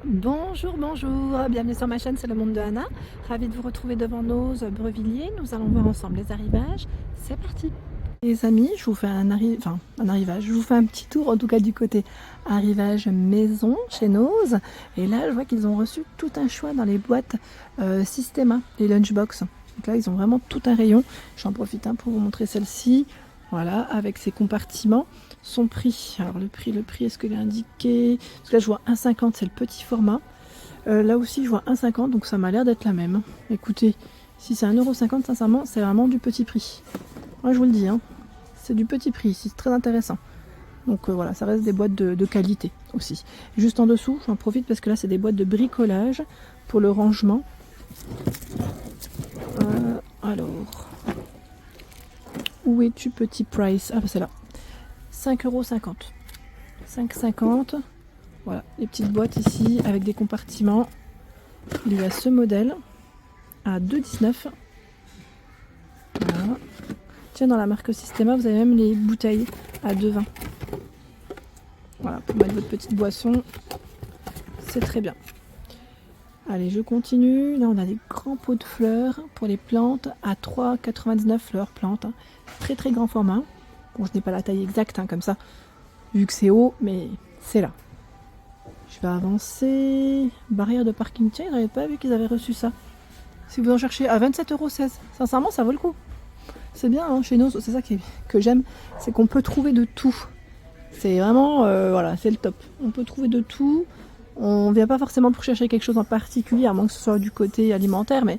Bonjour, bonjour, bienvenue sur ma chaîne, c'est le monde de Anna. Ravie de vous retrouver devant Nose Brevilliers. Nous allons voir ensemble les arrivages. C'est parti. Les amis, je vous fais un arrivage. Je vous fais un petit tour, en tout cas du côté arrivage maison chez Nose. Et là, je vois qu'ils ont reçu tout un choix dans les boîtes Systema, les lunchbox. Donc là, ils ont vraiment tout un rayon. J'en profite pour vous montrer celle-ci. Voilà, avec ses compartiments. Son prix, alors le prix, est-ce qu'il est indiqué? Parce que là, je vois 1,50, c'est le petit format. Là aussi, je vois 1,50, donc ça m'a l'air d'être la même. Écoutez, si c'est 1,50 €, sincèrement, c'est vraiment du petit prix. Moi, je vous le dis, c'est du petit prix ici, c'est très intéressant. Donc voilà, ça reste des boîtes de qualité aussi. Juste en dessous, j'en profite parce que là, c'est des boîtes de bricolage pour le rangement. Alors, où es-tu, petit price? Ah, bah c'est là. 5,50 €. 5,50 €. Voilà, les petites boîtes ici avec des compartiments. Il y a ce modèle à 2,19 €. Voilà. Tiens, dans la marque Systema, vous avez même les bouteilles à 2,20 €. Voilà, pour mettre votre petite boisson, c'est très bien. Allez, je continue. Là, on a des grands pots de fleurs pour les plantes à 3,99 € fleurs plantes. Très très grand format. Bon, je n'ai pas la taille exacte comme ça, vu que c'est haut, mais c'est là. Je vais avancer. Barrière de parking. Tiens, j'avais pas vu qu'ils avaient reçu ça. Si vous en cherchez à 27,16 €. Sincèrement, ça vaut le coup. C'est bien chez nous, c'est ça que j'aime, c'est qu'on peut trouver de tout. C'est vraiment, voilà, c'est le top. On peut trouver de tout. On vient pas forcément pour chercher quelque chose en particulier, à moins que ce soit du côté alimentaire, mais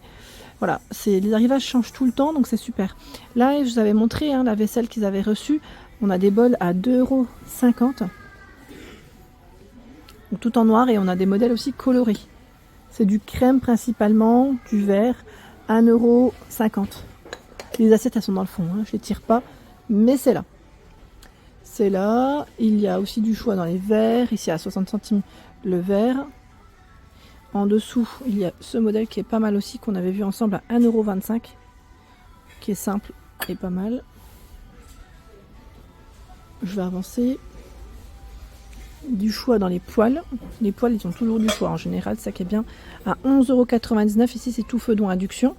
voilà, les arrivages changent tout le temps, donc c'est super. Là, je vous avais montré la vaisselle qu'ils avaient reçue. On a des bols à 2,50 €. Donc, tout en noir, et on a des modèles aussi colorés. C'est du crème principalement, du vert, 1,50 €. Les assiettes, elles sont dans le fond, je les tire pas, mais c'est là. C'est là. Il y a aussi du choix dans les verres. Ici, à 60 centimes le verre. En dessous, il y a ce modèle qui est pas mal aussi, qu'on avait vu ensemble à 1,25 €, qui est simple et pas mal. Je vais avancer. Du choix dans les poêles. Les poêles, ils ont toujours du choix en général, ça qui est bien. À 11,99 €. Ici, c'est tout feu dont induction.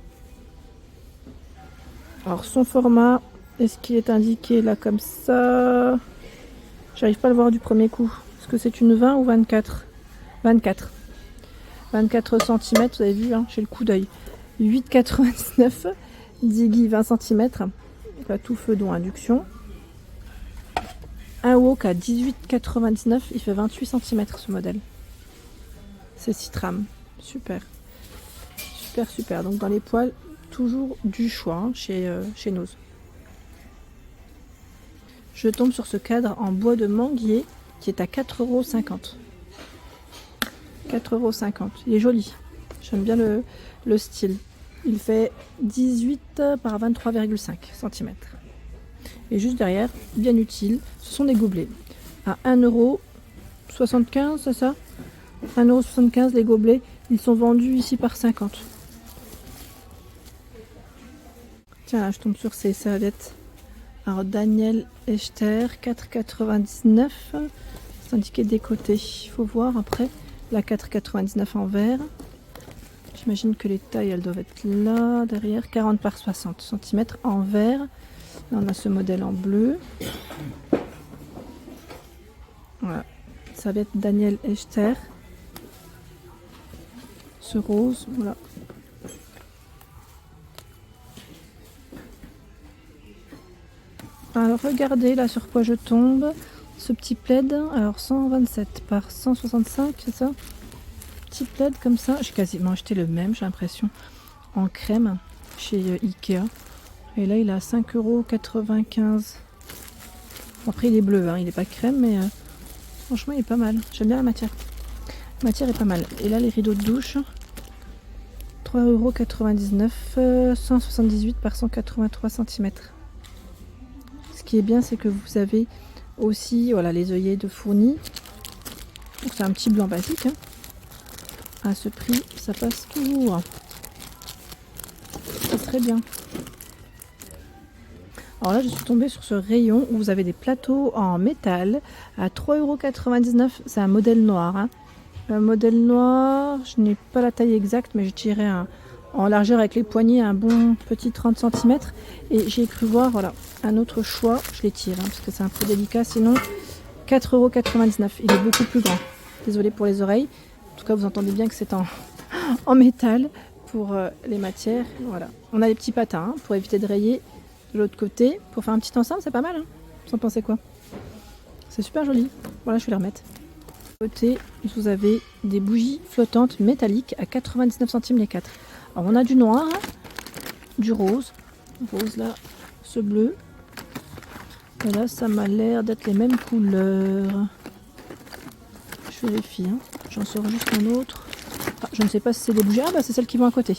Alors, son format, est-ce qu'il est indiqué là comme ça? J'arrive pas à le voir du premier coup. Est-ce que c'est une 20 ou 24? 24. 24 cm, vous avez vu, j'ai le coup d'œil. 8,99 €. Diggy 20 cm. Là, tout feu dont induction. Un wok à 18,99 €. Il fait 28 cm ce modèle. C'est 6 trames. Super. Super, super. Donc dans les poêles, toujours du choix chez Nose. Je tombe sur ce cadre en bois de manguier qui est à 4,50 €. 4,50 €. Il est joli. J'aime bien le style. Il fait 18 par 23,5 cm. Et juste derrière, bien utile, ce sont des gobelets. À 1,75 €, c'est ça? 1,75 € les gobelets. Ils sont vendus ici par 50 €. Tiens, là, je tombe sur ces serviettes. Alors, Daniel Echter, 4,99 €. C'est indiqué des côtés. Il faut voir après. La 4,99 € en vert. J'imagine que les tailles, elles doivent être là, derrière. 40 par 60 cm en vert. Là, on a ce modèle en bleu. Voilà. Serviette Daniel Echter. Ce rose, voilà. Alors regardez là sur quoi je tombe. Ce petit plaid, alors 127 par 165, c'est ça? Petit plaid comme ça. J'ai quasiment acheté le même, j'ai l'impression, en crème chez Ikea. Et là il est à 5,95 €. Après il est bleu, il n'est pas crème, mais franchement il est pas mal. J'aime bien la matière. La matière est pas mal. Et là les rideaux de douche, 3,99 €, 178 par 183 cm. Ce qui est bien, c'est que vous avez aussi les œillets de fourni. Donc c'est un petit blanc basique. À ce prix, ça passe toujours. C'est très bien. Alors là, je suis tombée sur ce rayon où vous avez des plateaux en métal à 3,99 €. C'est un modèle noir. Le modèle noir, je n'ai pas la taille exacte, mais je tirais en largeur avec les poignets un bon petit 30 cm. Et j'ai cru voir, voilà, un autre choix. Je les tire, parce que c'est un peu délicat. Sinon, 4,99 €. Il est beaucoup plus grand. Désolée pour les oreilles. En tout cas, vous entendez bien que c'est en métal pour les matières. Voilà. On a les petits patins pour éviter de rayer de l'autre côté. Pour faire un petit ensemble, c'est pas mal. Vous en pensez quoi? C'est super joli. Voilà, je vais les remettre. Côté, vous avez des bougies flottantes métalliques à 99 centimes les 4. Alors on a du noir, du rose là, ce bleu. Et là ça m'a l'air d'être les mêmes couleurs. Je vérifie, j'en sors juste un autre. Ah, je ne sais pas si c'est des bougies. Ah bah c'est celles qui vont à côté.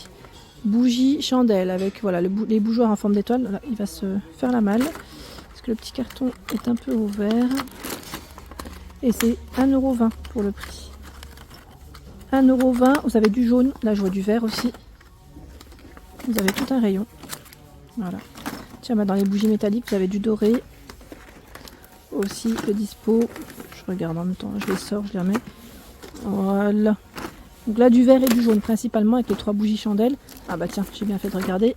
Bougie chandelle avec voilà les bougeoirs en forme d'étoile. Là, il va se faire la malle. Parce que le petit carton est un peu ouvert. Et c'est 1,20 € pour le prix. 1,20 €, vous avez du jaune, là je vois du vert aussi. Vous avez tout un rayon. Voilà. Tiens, bah, dans les bougies métalliques, vous avez du doré. Aussi de dispo. Je regarde en même temps, je les sors, je les remets. Voilà. Donc là du vert et du jaune principalement avec les 3 bougies chandelles. Ah bah tiens, j'ai bien fait de regarder.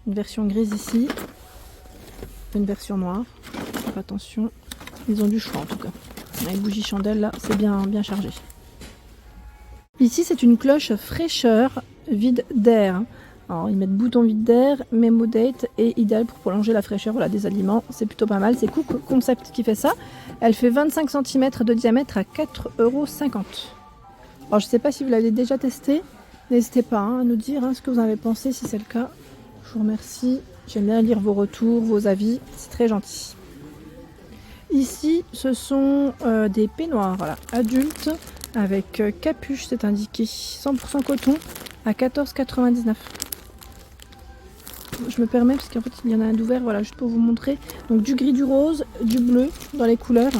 Une version grise ici. Une version noire. Faire attention. Ils ont du choix en tout cas. Les bougies chandelles là, c'est bien chargé. Ici c'est une cloche fraîcheur vide d'air. Alors ils mettent bouton vide d'air, memo date et idéal pour prolonger la fraîcheur voilà, des aliments. C'est plutôt pas mal. C'est Cook Concept qui fait ça. Elle fait 25 cm de diamètre à 4,50 €. Alors je sais pas si vous l'avez déjà testé. N'hésitez pas à nous dire ce que vous en avez pensé si c'est le cas. Je vous remercie. J'aime bien lire vos retours, vos avis. C'est très gentil. Ici, ce sont des peignoirs voilà, adultes avec capuche, c'est indiqué 100% coton à 14,99 €. Je me permets parce qu'en fait il y en a un d'ouvert, voilà, juste pour vous montrer. Donc du gris, du rose, du bleu dans les couleurs.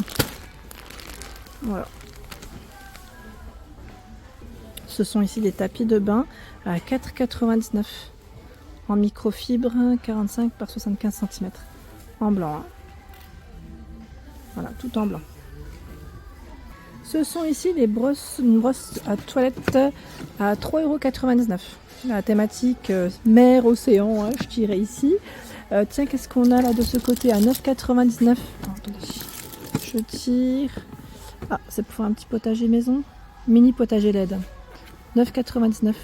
Voilà. Ce sont ici des tapis de bain à 4,99 € en microfibre 45 par 75 cm en blanc. Voilà, tout en blanc. Ce sont ici les brosses à toilette à 3,99 €. La thématique mer, océan, je dirais ici. Tiens, qu'est-ce qu'on a là de ce côté à 9,99 €. Attendez, je tire. Ah, c'est pour faire un petit potager maison. Mini potager LED. 9,99 €.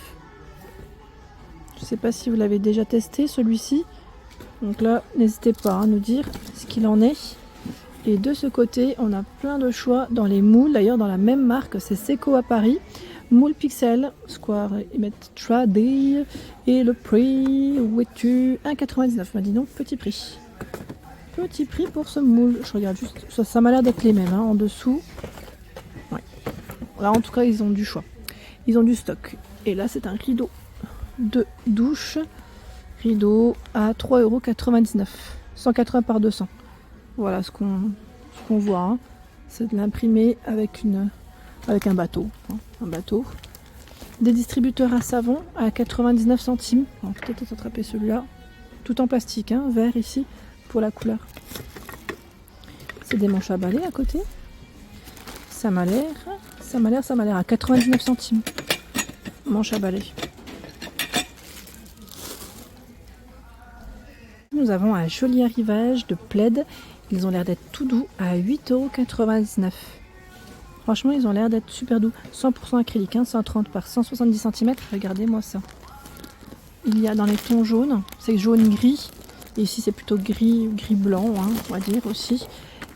Je ne sais pas si vous l'avez déjà testé celui-ci. Donc là, n'hésitez pas à nous dire ce qu'il en est. Et de ce côté, on a plein de choix dans les moules. D'ailleurs, dans la même marque, c'est Seco à Paris. Moule Pixel, Square, ils mettent Trady. Et le prix, où es-tu? 1,99 €. Bah dis donc, petit prix. Petit prix pour ce moule. Je regarde juste, ça m'a l'air d'être les mêmes en dessous. Ouais. Là, en tout cas, ils ont du choix. Ils ont du stock. Et là, c'est un rideau de douche. Rideau à 3,99 €. 180 par 200. Voilà ce qu'on voit. C'est de l'imprimer avec un bateau. Un bateau. Des distributeurs à savon à 99 centimes. Peut-être attraper celui-là. Tout en plastique, vert ici pour la couleur. C'est des manches à balai à côté. Ça m'a l'air à 99 centimes. Manche à balai. Nous avons un joli arrivage de plaid. Ils ont l'air d'être tout doux à 8,99 €. Franchement, ils ont l'air d'être super doux. 100% acrylique, 130 par 170 cm. Regardez-moi ça. Il y a dans les tons jaunes, c'est jaune-gris. Et ici, c'est plutôt gris-blanc, on va dire aussi.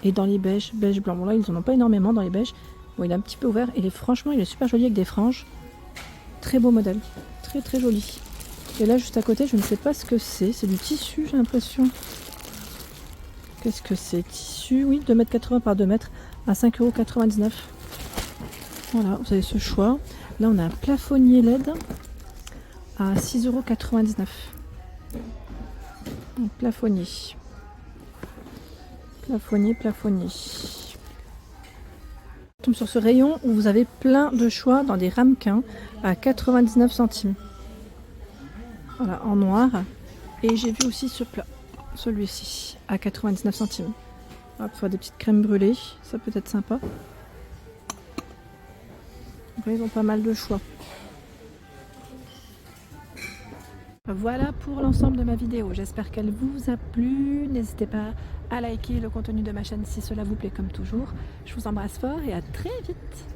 Et dans les beiges, beige-blanc. Bon, là, ils n'en ont pas énormément dans les beiges. Bon, il est un petit peu ouvert. Et franchement, il est super joli avec des franges. Très beau modèle. Très, très joli. Et là, juste à côté, je ne sais pas ce que c'est. C'est du tissu, j'ai l'impression. Qu'est-ce que c'est? Tissu, oui, 2,80 m par 2 m à 5,99 €. Voilà, vous avez ce choix. Là, on a un plafonnier LED à 6,99 €. Donc, plafonnier. Plafonnier. On tombe sur ce rayon où vous avez plein de choix dans des ramequins à 99 centimes. Voilà, en noir. Et j'ai vu aussi ce plat. Celui-ci à 99 centimes. On va faire des petites crèmes brûlées, ça peut être sympa. Ils ont pas mal de choix. Voilà pour l'ensemble de ma vidéo, j'espère qu'elle vous a plu. N'hésitez pas à liker le contenu de ma chaîne si cela vous plaît comme toujours. Je vous embrasse fort et à très vite.